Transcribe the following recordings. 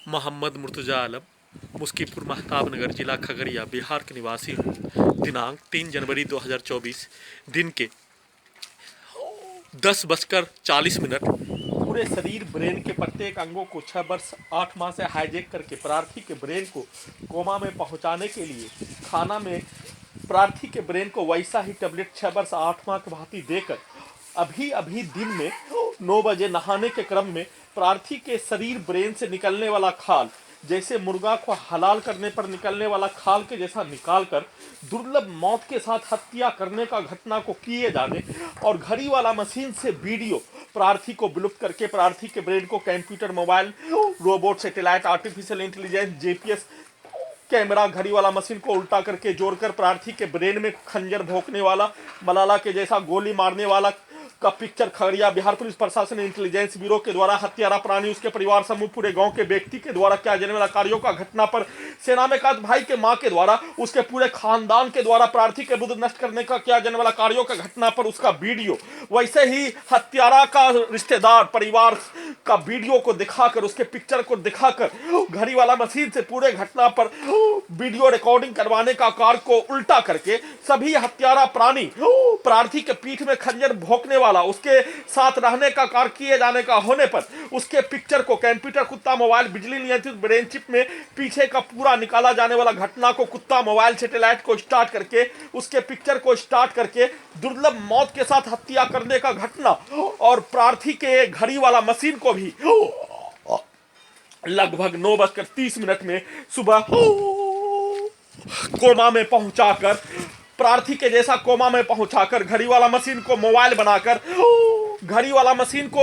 मोहम्मद मुर्तज़ा आलम, मुस्कीपुर महताब नगर, जिला खगड़िया, बिहार के निवासी हूँ। दिनांक 3 जनवरी 2024 दिन के 10:40 पूरे शरीर ब्रेन के प्रत्येक अंगों को 6 वर्ष 8 माह से हाईजैक करके प्रार्थी के ब्रेन को कोमा में पहुंचाने के लिए खाना में प्रार्थी के ब्रेन को वैसा ही टेबलेट 6 वर्ष 8 माह के भांति देकर अभी अभी दिन में 9 बजे नहाने के क्रम में प्रार्थी के शरीर ब्रेन से निकलने वाला खाल जैसे मुर्गा को हलाल करने पर निकलने वाला खाल के जैसा निकालकर दुर्लभ मौत के साथ हत्या करने का घटना को किए जाने और घड़ी वाला मशीन से वीडियो प्रार्थी को विलुप्त करके प्रार्थी के ब्रेन को computer, mobile, robot, satellite, artificial intelligence, GPS camera, घड़ी वाला मशीन को उल्टा करके जोड़कर प्रार्थी के ब्रेन में खंजर भोंकने वाला, मलाला के जैसा गोली मारने वाला का पिक्चर खगड़िया बिहार पुलिस प्रशासन इंटेलिजेंस ब्यूरो के द्वारा हत्यारा प्राणी, उसके परिवार समूह, पूरे गांव के व्यक्ति के द्वारा किया जाने वाला कार्यों का घटना पर सेना में काद भाई के मां के द्वारा, उसके पूरे खानदान के द्वारा प्रार्थी के विरुद्ध नष्ट करने का किया जाने वाला कार्यों का घटना पर उसका वीडियो, वैसे ही हत्यारा का रिश्तेदार परिवार का वीडियो को दिखाकर, उसके पिक्चर को दिखाकर घड़ी वाला मशीन से पूरे घटना पर वीडियो रिकॉर्डिंग करवाने का कार्य को उल्टा करके सभी हत्यारा प्राणी प्रार्थी के पीठ में खंजर भोंकने वाला, उसके साथ रहने का कार्य किए जाने का होने पर उसके पिक्चर को कंप्यूटर, कुत्ता, मोबाइल, बिजली नियंत्रित ब्रेन चिप में पीछे का पूरा निकाला जाने वाला घटना को कुत्ता, मोबाइल, सैटेलाइट को स्टार्ट करके उसके पिक्चर को स्टार्ट करके दुर्लभ मौत के साथ हत्या करने का घटना और प्रार्थी के घड़ी वाला मशीन को भी लगभग 9:30 में सुबह कोमा में पहुंचाकर प्रार्थी के जैसा कोमा में पहुंचाकर घड़ी वाला मशीन को मोबाइल बनाकर घड़ी वाला मशीन को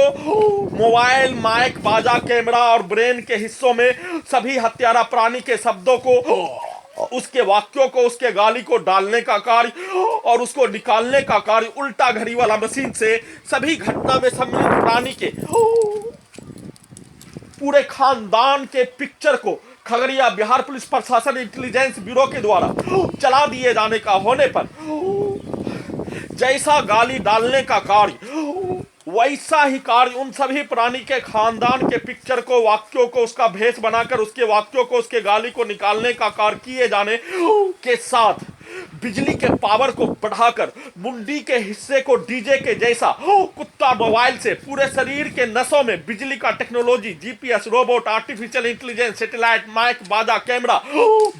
मोबाइल, माइक, बाजा, कैमरा और ब्रेन के हिस्सों में सभी हत्यारा प्राणी के शब्दों को, उसके वाक्यों को, उसके गाली को डालने का कार्य और उसको निकालने का कार्य उल्टा घड़ी वाला मशीन से सभी घटना में सम्मिलित प्राणी के पूरे खानदान के पिक्चर को खगड़िया बिहार पुलिस प्रशासन इंटेलिजेंस ब्यूरो के द्वारा चला दिए जाने का होने पर जैसा गाली डालने का कार्य वैसा ही कार्य उन सभी प्राणी के खानदान के पिक्चर को, वाक्यों को, उसका भेष बनाकर उसके वाक्यों को, उसके गाली को निकालने का कार्य किए जाने के साथ बिजली के पावर को बढ़ाकर मुंडी के हिस्से को डीजे के जैसा कुत्ता मोबाइल से पूरे शरीर के नसों में बिजली का technology, GPS, robot, artificial intelligence, satellite, mic, बाजा, कैमरा,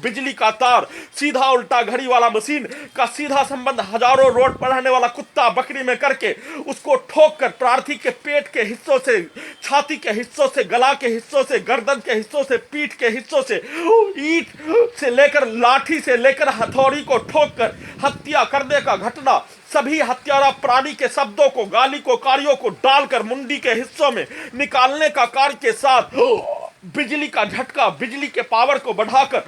बिजली का तार, सीधा उल्टा घड़ी वाला मशीन का सीधा संबंध हजारों रोड पर रहने वाला कुत्ता बकरी में करके उसको ठोक कर प्रार्थी के पेट के हिस्सों से, छाती के हिस्सों से, गला के हिस्सों से, गर्दन के हिस्सों से, पीठ के हिस्सों से, ईंट से लेकर, लाठी से लेकर हथौड़ी को ठोक कर हत्या करने का घटना सभी हत्यारा प्राणी के शब्दों को, गाली को, कार्यों को डालकर मुंडी के हिस्सों में निकालने का कार्य के साथ बिजली का झटका, बिजली के पावर को बढ़ाकर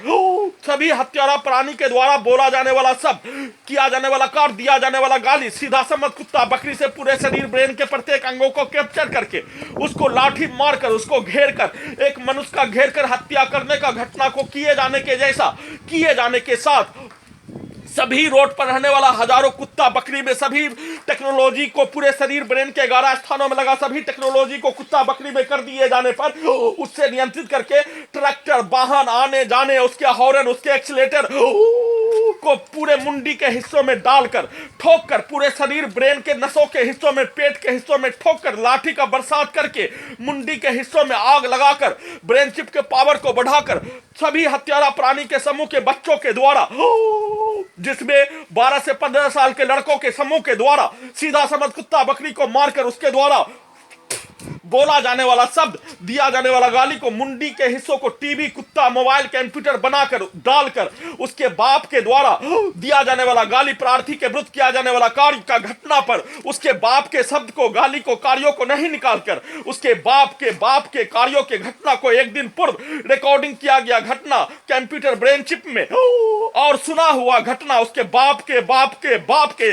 सभी हत्यारा प्राणी के द्वारा बोला जाने वाला शब्द, किया जाने वाला कार्य, दिया जाने वाला गाली सीधा समझ कुत्ता बकरी से पूरे शरीर ब्रेन के प्रत्येक अंगों को कैप्चर करके उसको लाठी मारकर, उसको घेर कर, एक मनुष्य का घेर कर हत्या करने का घटना को किए जाने के जैसा किए जाने के साथ सभी रोड पर रहने वाला हजारों कुत्ता बकरी में सभी टेक्नोलॉजी को पूरे शरीर ब्रेन के 11 स्थानों में लगा सभी टेक्नोलॉजी को कुत्ता बकरी में कर दिए जाने पर उससे नियंत्रित करके ट्रैक्टर, वाहन आने जाने, उसके हॉर्न, उसके एक्सीलेटर को पूरे मुंडी के हिस्सों में डालकर ठोक कर पूरे शरीर ब्रेन के नसों के हिस्सों में, पेट के हिस्सों में ठोक कर लाठी का बरसात करके मुंडी के हिस्सों में आग लगाकर ब्रेन चिप के पावर को बढ़ाकर सभी हत्यारा प्राणी के समूह के बच्चों के द्वारा, जिसमें 12 से 15 साल के लड़कों के समूह के द्वारा सीधा समझ कुत्ता बकरी को मारकर उसके द्वारा बोला जाने वाला शब्द, दिया जाने वाला गाली को, मुंडी के हिस्सों को टीवी, कुत्ता, मोबाइल, कंप्यूटर बनाकर डालकर उसके बाप के द्वारा दिया जाने वाला गाली, प्रार्थी के विरुद्ध किया जाने वाला कार्य का घटना पर उसके बाप के शब्द को, गाली को, कार्यों को नहीं निकालकर उसके बाप के कार्यों के घटना को एक दिन पूर्व रिकॉर्डिंग किया गया घटना कंप्यूटर ब्रेन चिप में और सुना हुआ घटना उसके बाप के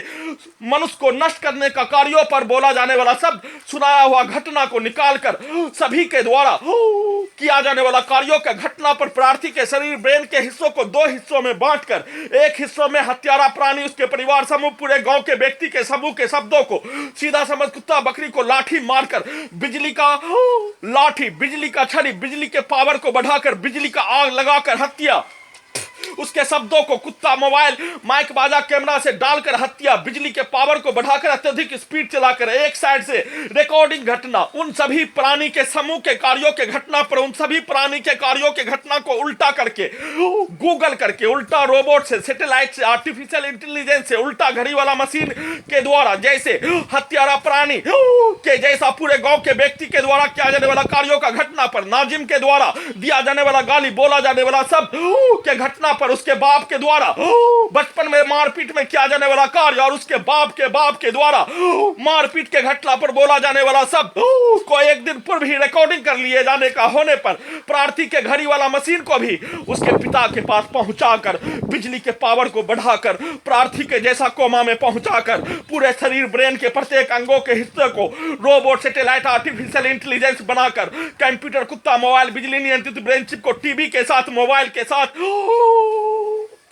मनुष्य को नष्ट करने का कार्यों पर बोला जाने वाला शब्द, सुनाया हुआ घटना को निकालकर सभी के द्वारा किया जाने वाला कार्यों के घटना पर प्रार्थी के शरीर ब्रेन के हिस्सों को दो हिस्सों में बांटकर एक हिस्सों में हत्यारा प्राणी उसके परिवार समूह पूरे गांव के व्यक्ति के समूह के शब्दों को सीधा समझ कुत्ता बकरी को लाठी मारकर बिजली का लाठी, बिजली का छड़ी, बिजली के पावर को बढ़ाकर बिजली का आग लगाकर हत्या, उसके शब्दों को कुत्ता मोबाइल माइक बाजा कैमरा से डालकर हत्या, बिजली के पावर को बढ़ाकर अत्यधिक स्पीड चलाकर एक साइड से रिकॉर्डिंग घटना, उन सभी प्राणी के समूह के कार्यों के घटना पर उन सभी प्राणी के कार्यों के घटना को उल्टा करके गूगल करके उल्टा रोबोट से, सैटेलाइट से, आर्टिफिशियल इंटेलिजेंस से, उल्टा घड़ी वाला मशीन के द्वारा जैसे हत्यारा प्राणी के जैसा पूरे गांव के व्यक्ति के द्वारा किया जाने वाला कार्यों का घटना पर नाजिम के द्वारा दिया जाने वाला गाली, बोला जाने वाला सब के घटना पर उसके बाप के द्वारा बचपन में मारपीट में किया जाने वाला कार्य और उसके बाप के द्वारा मारपीट के घटना पर बोला जाने वाला सब को एक दिन पूर्व ही रिकॉर्डिंग कर लिए जाने का होने पर प्रार्थी के घड़ी वाला मशीन को भी उसके पिता के पास पहुंचाकर बिजली के पावर को बढ़ाकर प्रार्थी के जैसा कोमा में पहुंचाकर पूरे शरीर ब्रेन के प्रत्येक अंगों के हिस्से को रोबोट, सैटेलाइट, आर्टिफिशियल इंटेलिजेंस बनाकर कंप्यूटर, कुत्ता, मोबाइल, बिजली नियंत्रित ब्रेन चिप को टीवी के साथ, मोबाइल के साथ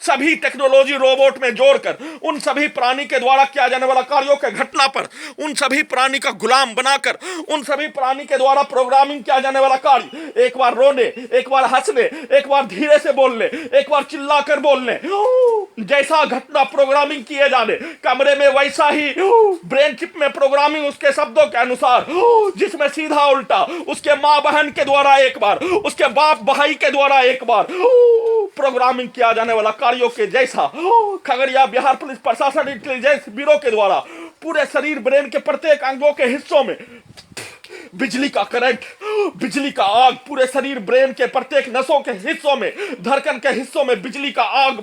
सभी टेक्नोलॉजी रोबोट में जोड़कर उन सभी प्राणी के द्वारा किया जाने वाला कार्यों के घटना पर उन सभी प्राणी का गुलाम बनाकर उन सभी प्राणी के द्वारा प्रोग्रामिंग किया जाने वाला कार्य, एक बार रोने, एक बार हंसने, एक बार धीरे से बोलने, एक बार चिल्लाकर बोलने, जैसा घटना प्रोग्रामिंग किए जाने कमरे में वैसा ही ब्रेन चिप में प्रोग्रामिंग उसके शब्दों के अनुसार, जिसमें सीधा उल्टा उसके माँ बहन के द्वारा एक बार, उसके बाप भाई के द्वारा एक बार प्रोग्रामिंग किया जाने वाला कार्यों के जैसा खगड़िया बिहार पुलिस प्रशासन इंटेलिजेंस ब्यूरो के द्वारा पूरे शरीर ब्रेन के प्रत्येक अंगों के हिस्सों में बिजली का करंट, बिजली का आग, पूरे शरीर ब्रेन के प्रत्येक नसों के हिस्सों में, धड़कन के हिस्सों में बिजली का आग,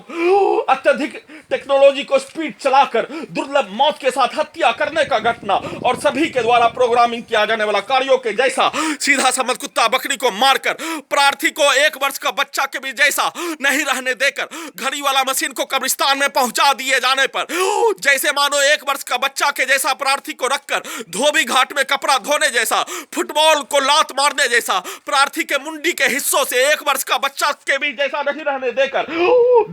अत्यधिक टेक्नोलॉजी को स्पीड चलाकर दुर्लभ मौत के साथ हत्या करने का घटना और सभी के द्वारा प्रोग्रामिंग किया जाने वाला कार्यों के जैसा सीधा समझ कुत्ता बकरी को मारकर प्रार्थी को 1 वर्ष का बच्चा के भी जैसा नहीं रहने देकर घड़ी वाला मशीन को कब्रिस्तान में पहुंचा दिए जाने पर जैसे मानो 1 वर्ष का बच्चा के जैसा प्रार्थी को रखकर धोबी घाट में कपड़ा धोने जैसा, फुटबॉल को लात मारने जैसा प्रार्थी के मुंडी के हिस्सों से 1 वर्ष का बच्चा के भी जैसा नहीं रहने देकर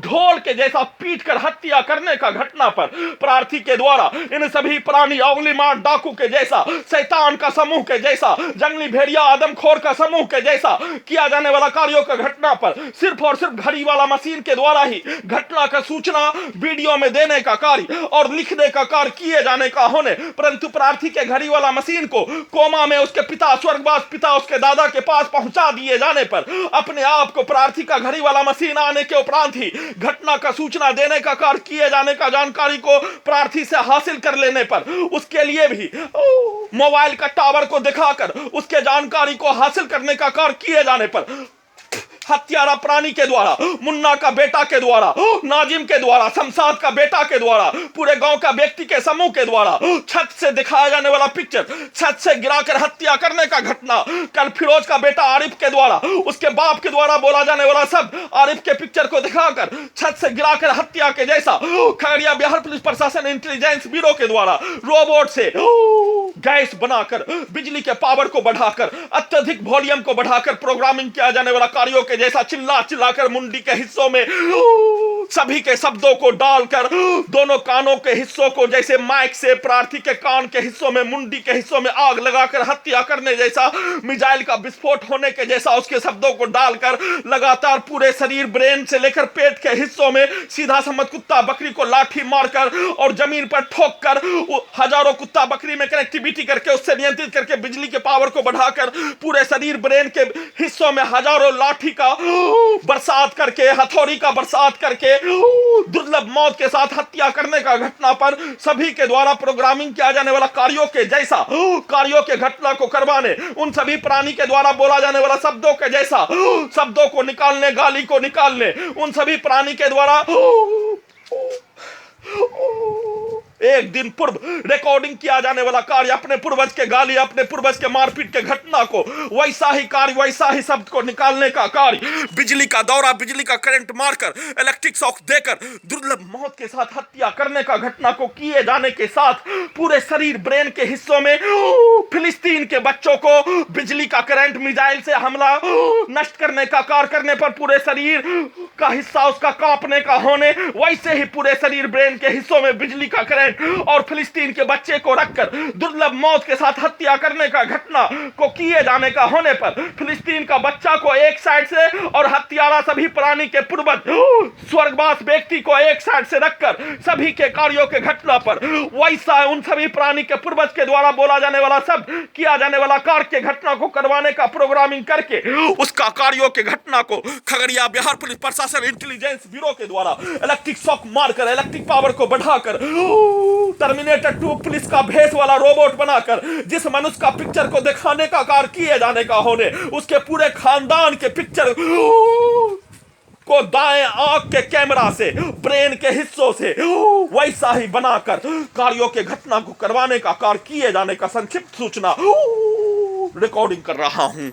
ढोल के जैसा पीट कर हत्या करने का घटना पर प्रार्थी के द्वारा इन सभी प्राणी अवली मार डाकू के जैसा, शैतान का समूह के जैसा, जंगली भेड़िया आदमखोर का समूह के जैसा किया जाने वाला कार्यों का घटना पर सिर्फ और सिर्फ घड़ी वाला मशीन के द्वारा ही घटना का सूचना वीडियो में देने का कार्य और लिखने का कार्य किए जाने का होने, परंतु प्रार्थी के घड़ी वाला मशीन को कोमा में उसके पिता स्वर्गवास पिता उसके दादा के पास पहुंचा दिए जाने पर अपने आप को प्रार्थी का घड़ी वाला मशीन आने के उपरांत ही घटना का सूचना देने का कार्य किए जाने का जानकारी को प्रार्थी से हासिल कर लेने पर उसके लिए भी मोबाइल का टावर को दिखाकर उसके जानकारी को हासिल करने का कार्य किए जाने पर हत्यारा प्राणी के द्वारा, मुन्ना का बेटा के द्वारा, नाजिम के द्वारा, शमशाद का बेटा के द्वारा, पूरे गांव का व्यक्ति के समूह के द्वारा छत से दिखाया जाने वाला पिक्चर, छत से गिराकर हत्या करने का घटना, कल फिरोज का बेटा आरिफ के द्वारा उसके बाप के द्वारा बोला जाने वाला सब आरिफ के पिक्चर को दिखाकर छत से गिराकर हत्या के जैसा खगड़िया बिहार पुलिस प्रशासन इंटेलिजेंस ब्यूरो के द्वारा रोबोट से गैस बनाकर बिजली के पावर को बढ़ाकर अत्यधिक वॉल्यूम को बढ़ाकर प्रोग्रामिंग किया जाने वाला कार्यों के जैसा चिल्ला चिल्लाकर मुंडी के हिस्सों में सभी के शब्दों को डालकर दोनों कानों के हिस्सों को जैसे माइक से प्रार्थी के कान के हिस्सों में, मुंडी के हिस्सों में आग लगाकर हत्या करने जैसा, मिसाइल का विस्फोट होने के जैसा उसके शब्दों को डालकर लगातार पूरे शरीर ब्रेन से लेकर पेट के हिस्सों में सीधा समझ कुत्ता बकरी को लाठी मारकर और जमीन पर ठोक कर हजारों कुत्ता बकरी में कनेक्टिविटी करके उससे नियंत्रित करके बिजली के पावर को बढ़ाकर पूरे शरीर ब्रेन के हिस्सों में हजारों लाठी का बरसात करके, हथौड़ी का बरसात करके दुर्लभ मौत के साथ हत्या करने का घटना पर सभी के द्वारा प्रोग्रामिंग किया जाने वाला कार्यों के जैसा कार्यों के घटना को करवाने, उन सभी प्राणी के द्वारा बोला जाने वाला शब्दों के जैसा शब्दों को निकालने, गाली को निकालने, उन सभी प्राणी के द्वारा एक दिन पूर्व रिकॉर्डिंग किया जाने वाला कार्य, अपने पूर्वज के गाली, अपने पूर्वज के मारपीट के घटना को, वैसा ही कार्य, वैसा ही शब्द को निकालने का कार्य, बिजली का दौरा, बिजली का करंट मारकर, इलेक्ट्रिक शॉक देकर दुर्लभ मौत के साथ हत्या करने का घटना को किए जाने के साथ पूरे शरीर, ब्रेन के हिस्सों में फिलिस्तीन के बच्चों को बिजली का करंट, मिसाइल से हमला, नष्ट करने का कार्य करने पर पूरे शरीर का हिस्सा उसका कांपने का होने, वैसे ही पूरे शरीर, ब्रेन के हिस्सों में बिजली का करंट और फिलिस्तीन के बच्चे को रखकर दुर्लभ मौत के साथ हत्या करने का घटना को किए जाने का होने पर फिलिस्तीन का बच्चा को एक साइड से और हत्यारा सभी प्राणी के पूर्वज स्वर्गवास व्यक्ति को एक साइड से रखकर सभी के कार्यों के घटना पर वैसा उन सभी प्राणी के पूर्वज के द्वारा बोला जाने वाला शब्द, किया जाने वाला कार्य के घटना को करवाने का प्रोग्रामिंग करके उसका कार्यों के घटना को खगड़िया बिहार पुलिस प्रशासन इंटेलिजेंस ब्यूरो के द्वारा इलेक्ट्रिक शॉक मारकर, इलेक्ट्रिक पावर को बढ़ाकर, टर्मिनेटर 2 पुलिस का भेष वाला रोबोट बनाकर जिस मनुष्य का पिक्चर को दिखाने का कार्य किए जाने का होने, उसके पूरे खानदान के पिक्चर को दाएं आंख के कैमरा से, ब्रेन के हिस्सों से वैसा ही बनाकर कार्यों के घटना को करवाने का कार्य किए जाने का संक्षिप्त सूचना रिकॉर्डिंग कर रहा हूं।